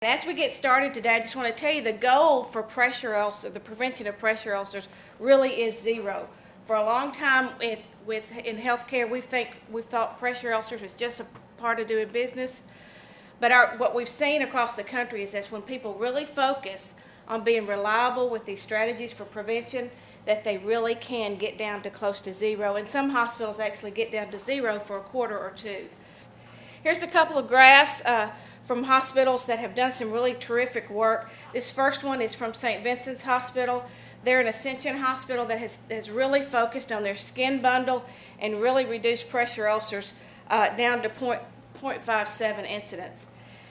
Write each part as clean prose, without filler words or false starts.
As we get started today, I just want to tell you the goal for pressure ulcers, the prevention of pressure ulcers, really is zero. For a long time in healthcare, we've thought pressure ulcers was just a part of doing business. But what we've seen across the country is that when people really focus on being reliable with these strategies for prevention, that they really can get down to close to zero. And some hospitals actually get down to zero for a quarter or two. Here's a couple of graphs from hospitals that have done some really terrific work. This first one is from St. Vincent's Hospital. They're an Ascension hospital that has really focused on their skin bundle and really reduced pressure ulcers down to 0.57 incidents.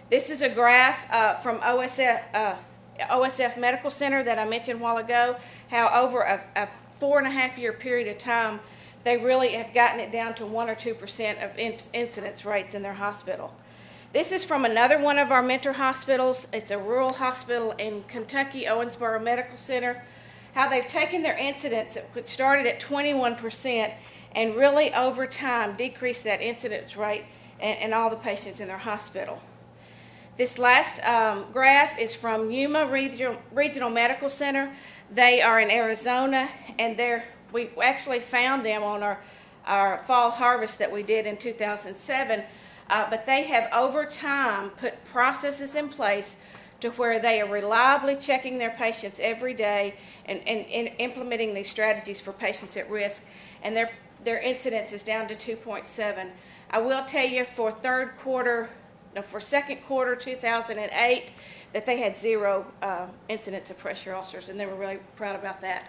This is a graph from OSF Medical Center that I mentioned a while ago, how over a 4.5-year period of time, they really have gotten it down to 1 or 2% of incidence rates in their hospital. This is from another one of our mentor hospitals. It's a rural hospital in Kentucky, Owensboro Medical Center. How they've taken their incidence, which started at 21%, and really over time decreased that incidence rate and all the patients in their hospital. This last graph is from Yuma Regional Medical Center. They are in Arizona, and we actually found them on our fall harvest that we did in 2007. But they have over time put processes in place to where they are reliably checking their patients every day and implementing these strategies for patients at risk, and their incidence is down to 2.7. I will tell you for second quarter 2008 that they had zero incidents of pressure ulcers, and they were really proud about that.